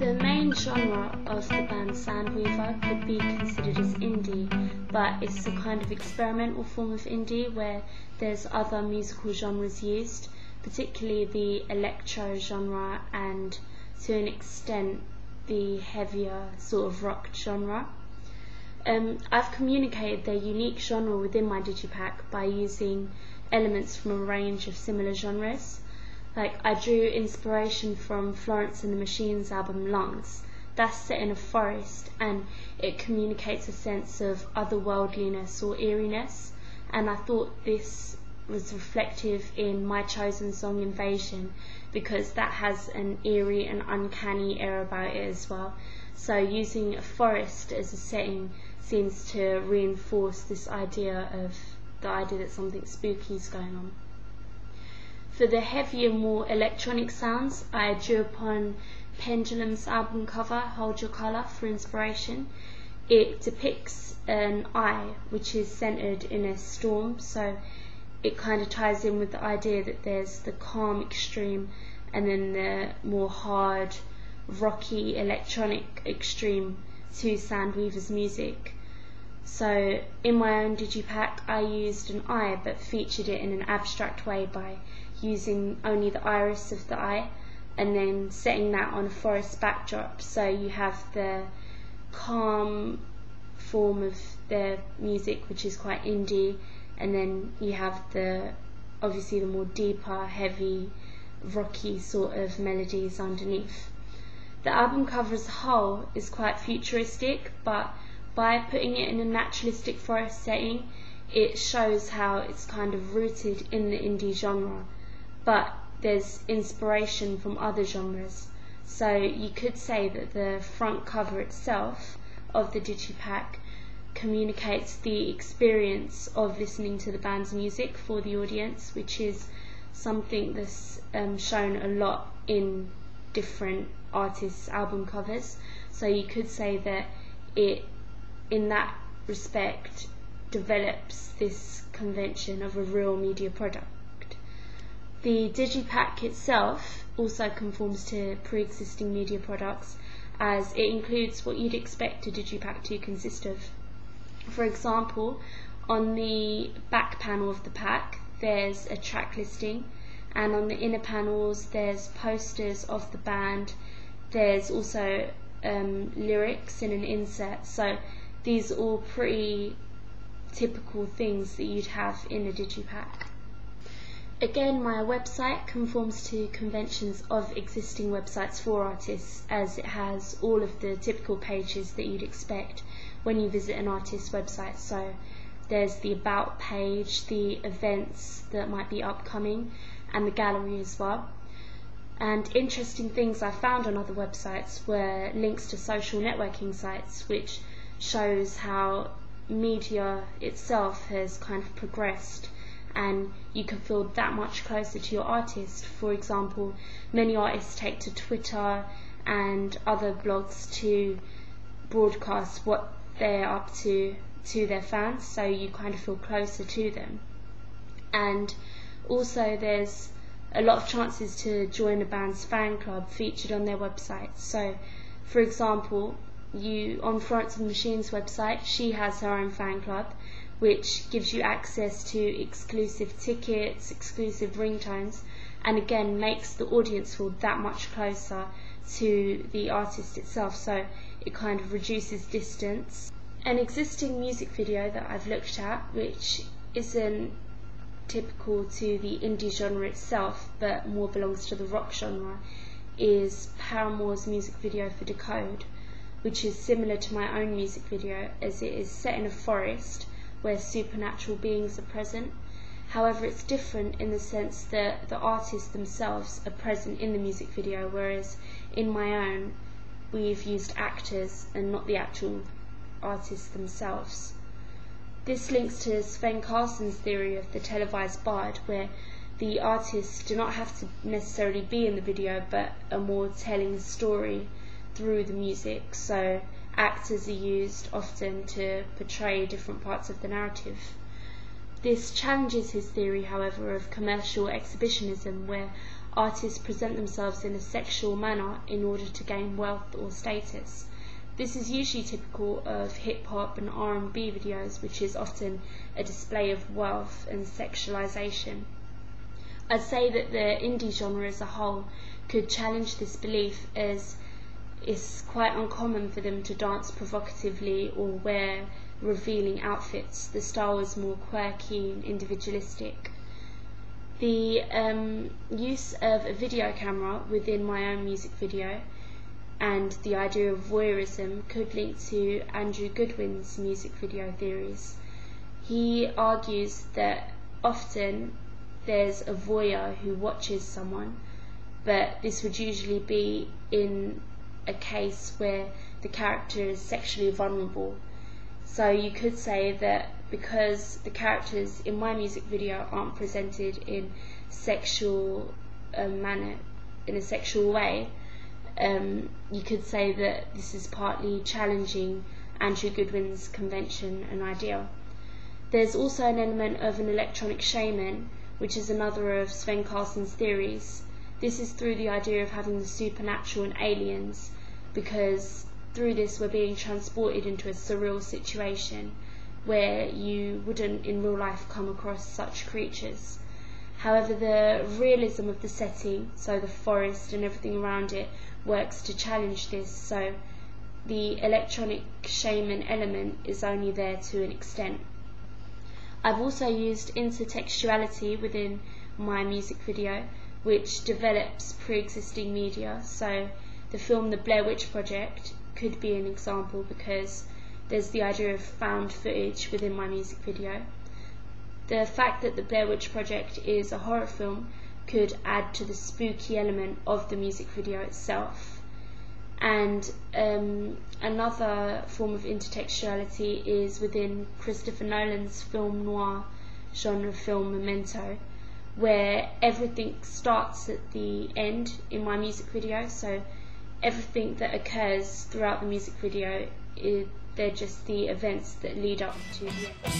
The main genre of the band Sandweaver could be considered as indie, but it's a kind of experimental form of indie where there's other musical genres used, particularly the electro genre and, to an extent, the heavier sort of rock genre. I've communicated their unique genre within my digipack by using elements from a range of similar genres. Like, I drew inspiration from Florence and the Machine's album Lungs. That's set in a forest and it communicates a sense of otherworldliness or eeriness, and I thought this was reflective in my chosen song Invasion because that has an eerie and uncanny air about it as well. So using a forest as a setting seems to reinforce this idea that something spooky is going on. For the heavier, more electronic sounds, I drew upon Pendulum's album cover, Hold Your Colour, for inspiration. It depicts an eye which is centred in a storm, so it kind of ties in with the idea that there's the calm extreme and then the more hard, rocky, electronic extreme to Sandweaver's music. So in my own digipack I used an eye but featured it in an abstract way by using only the iris of the eye and then setting that on a forest backdrop, so you have the calm form of their music which is quite indie, and then you have obviously the more deeper, heavy, rocky sort of melodies underneath. The album cover as a whole is quite futuristic, but by putting it in a naturalistic forest setting, it shows how it's kind of rooted in the indie genre, but there's inspiration from other genres. So you could say that the front cover itself of the digipack communicates the experience of listening to the band's music for the audience, which is something that's shown a lot in different artists' album covers. So you could say that it, in that respect, develops this convention of a real media product. The digipack itself also conforms to pre-existing media products, as it includes what you'd expect a digipack to consist of. For example, on the back panel of the pack there's a track listing, and on the inner panels there's posters of the band. There's also lyrics in an insert, so these are all pretty typical things that you'd have in a digipack. Again, my website conforms to conventions of existing websites for artists, as it has all of the typical pages that you'd expect when you visit an artist's website. So there's the about page, the events that might be upcoming, and the gallery as well. And interesting things I found on other websites were links to social networking sites, which shows how media itself has kind of progressed and you can feel that much closer to your artist. For example, many artists take to Twitter and other blogs to broadcast what they're up to their fans, so you kind of feel closer to them. And also there's a lot of chances to join a band's fan club featured on their website. So for example, on Florence and the Machine's website, she has her own fan club, which gives you access to exclusive tickets, exclusive ringtones, and again makes the audience feel that much closer to the artist itself, so it kind of reduces distance. An existing music video that I've looked at, which isn't typical to the indie genre itself but more belongs to the rock genre, is Paramore's music video for Decode, which is similar to my own music video, as it is set in a forest where supernatural beings are present. However, it's different in the sense that the artists themselves are present in the music video, whereas in my own we've used actors and not the actual artists themselves. This links to Sven Carlson's theory of the televised bard, where the artists do not have to necessarily be in the video but are more telling the story through the music. So actors are used often to portray different parts of the narrative. This challenges his theory, however, of commercial exhibitionism, where artists present themselves in a sexual manner in order to gain wealth or status. This is usually typical of hip-hop and R&B videos, which is often a display of wealth and sexualization. I'd say that the indie genre as a whole could challenge this belief, as it's quite uncommon for them to dance provocatively or wear revealing outfits. The style is more quirky and individualistic. The use of a video camera within my own music video and the idea of voyeurism could link to Andrew Goodwin's music video theories. He argues that often there's a voyeur who watches someone, but this would usually be in a case where the character is sexually vulnerable. So you could say that because the characters in my music video aren't presented in sexual manner, in a sexual way, you could say that this is partly challenging Andrew Goodwin's convention and idea. There's also an element of an electronic shaman, which is another of Sven Carlsen's theories. This is through the idea of having the supernatural and aliens, because through this we're being transported into a surreal situation where you wouldn't in real life come across such creatures. However, the realism of the setting, so the forest and everything around it, works to challenge this, so the electronic shaman element is only there to an extent. I've also used intertextuality within my music video, which develops pre-existing media, so the film The Blair Witch Project could be an example, because there's the idea of found footage within my music video. The fact that The Blair Witch Project is a horror film could add to the spooky element of the music video itself. And another form of intertextuality is within Christopher Nolan's film noir genre film Memento, where everything starts at the end in my music video, so everything that occurs throughout the music video, they're just the events that lead up to the end.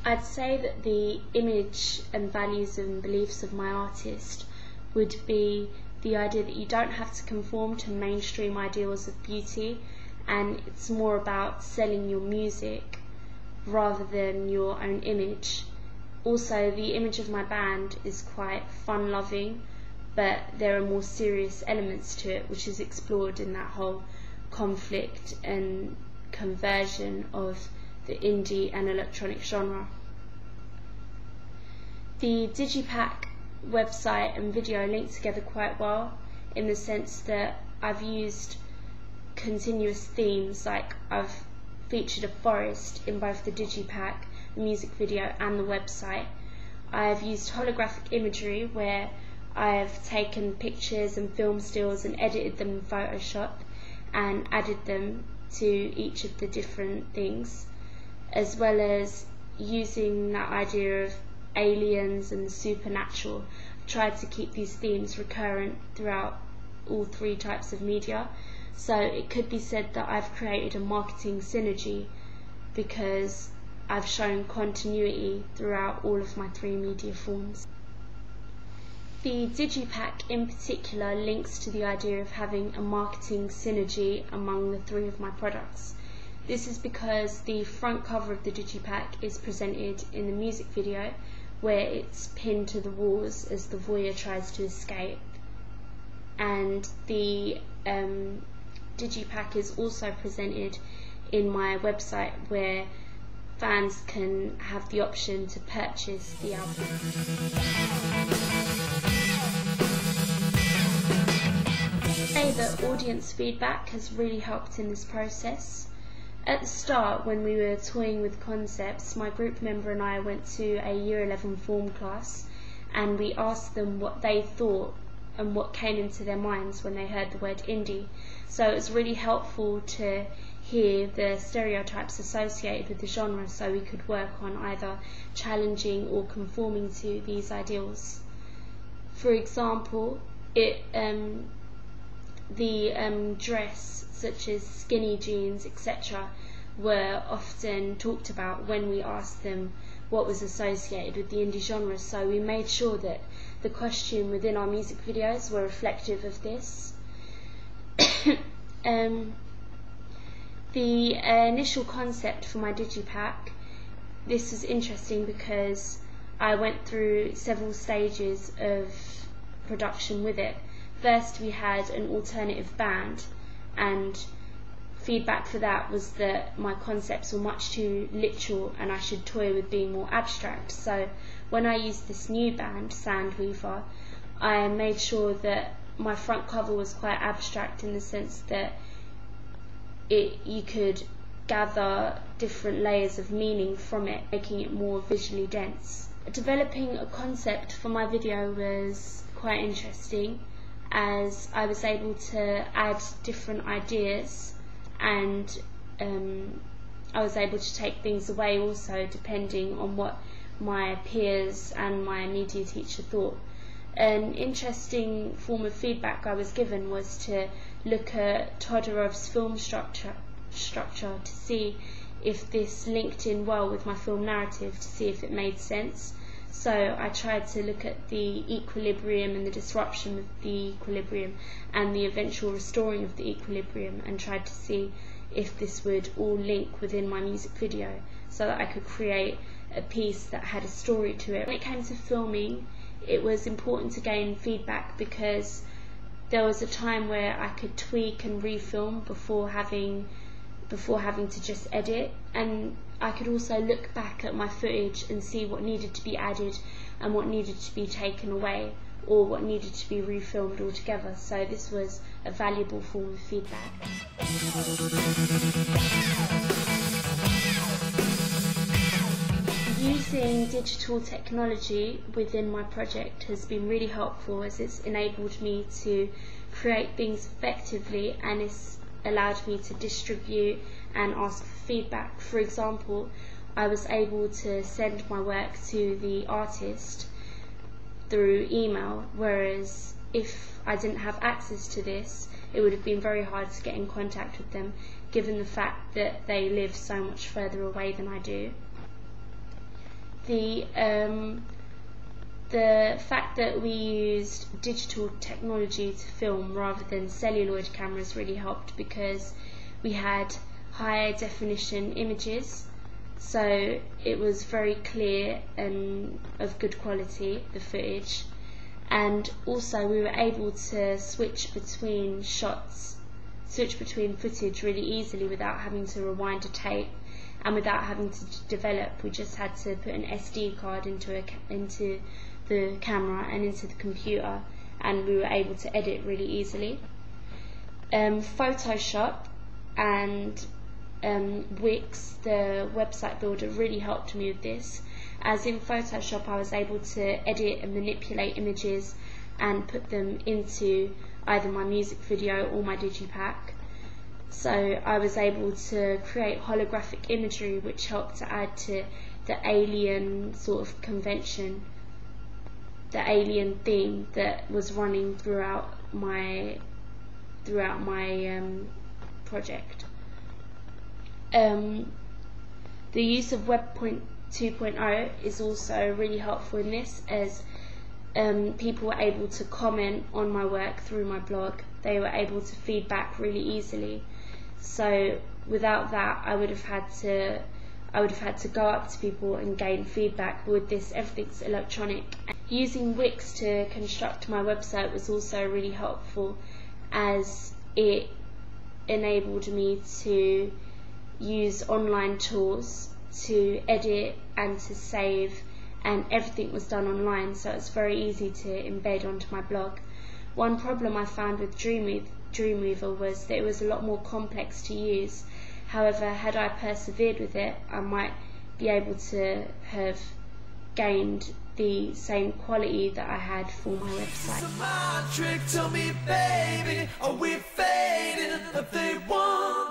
I'd say that the image and values and beliefs of my artist would be the idea that you don't have to conform to mainstream ideals of beauty, and it's more about selling your music rather than your own image. Also, the image of my band is quite fun-loving, but there are more serious elements to it, which is explored in that whole conflict and conversion of the indie and electronic genre. The Digipack website and video link together quite well, in the sense that I've used continuous themes, like I've featured a forest in both the Digipack, the music video and the website. I've used holographic imagery, where I've taken pictures and film stills and edited them in Photoshop and added them to each of the different things, as well as using that idea of aliens and the supernatural. I've tried to keep these themes recurrent throughout all three types of media, so it could be said that I've created a marketing synergy, because I've shown continuity throughout all of my three media forms. The Digipack in particular links to the idea of having a marketing synergy among the three of my products. This is because the front cover of the Digipack is presented in the music video, where it's pinned to the walls as the voyeur tries to escape, and the Digipack is also presented in my website, where fans can have the option to purchase the album. I'd say that audience feedback has really helped in this process. At the start, when we were toying with concepts, my group member and I went to a Year 11 form class, and we asked them what they thought and what came into their minds when they heard the word indie. So it was really helpful to hear the stereotypes associated with the genre, so we could work on either challenging or conforming to these ideals. For example, the dress, such as skinny jeans, etc., were often talked about when we asked them what was associated with the indie genre. So we made sure that the costume within our music videos were reflective of this. The initial concept for my digipack, this was interesting because I went through several stages of production with it. First we had an alternative band, and feedback for that was that my concepts were much too literal and I should toy with being more abstract. So when I used this new band, Sandweaver, I made sure that my front cover was quite abstract in the sense that you could gather different layers of meaning from it, making it more visually dense. Developing a concept for my video was quite interesting, as I was able to add different ideas, and I was able to take things away also depending on what my peers and my media teacher thought. An interesting form of feedback I was given was to look at Todorov's film structure to see if this linked in well with my film narrative, to see if it made sense. So I tried to look at the equilibrium and the disruption of the equilibrium and the eventual restoring of the equilibrium, and tried to see if this would all link within my music video so that I could create a piece that had a story to it. When it came to filming, it was important to gain feedback because there was a time where I could tweak and refilm before having to just edit, and I could also look back at my footage and see what needed to be added and what needed to be taken away, or what needed to be refilmed altogether. So this was a valuable form of feedback. Using digital technology within my project has been really helpful, as it's enabled me to create things effectively, and it's allowed me to distribute and ask for feedback. For example, I was able to send my work to the artist through email, whereas if I didn't have access to this, it would have been very hard to get in contact with them, given the fact that they live so much further away than I do. The fact that we used digital technology to film rather than celluloid cameras really helped, because we had high definition images, so it was very clear and of good quality, the footage, and also we were able to switch between footage really easily without having to rewind a tape. And without having to develop, we just had to put an SD card into the camera and into the computer, and we were able to edit really easily. Photoshop and Wix, the website builder, really helped me with this, as in Photoshop I was able to edit and manipulate images and put them into either my music video or my digipack. So I was able to create holographic imagery, which helped to add to the alien sort of convention, the alien theme that was running throughout my project. The use of Web 2.0 is also really helpful in this, as people were able to comment on my work through my blog. They were able to feedback really easily. So without that, I would have had to go up to people and gain feedback. But with this, everything's electronic. Using Wix to construct my website was also really helpful, as it enabled me to use online tools to edit and to save, and everything was done online, so it's very easy to embed onto my blog. One problem I found with Dreamweaver was that it was a lot more complex to use. However, had I persevered with it, I might be able to have gained the same quality that I had for my website. Trick to me, baby, are we fading if they want?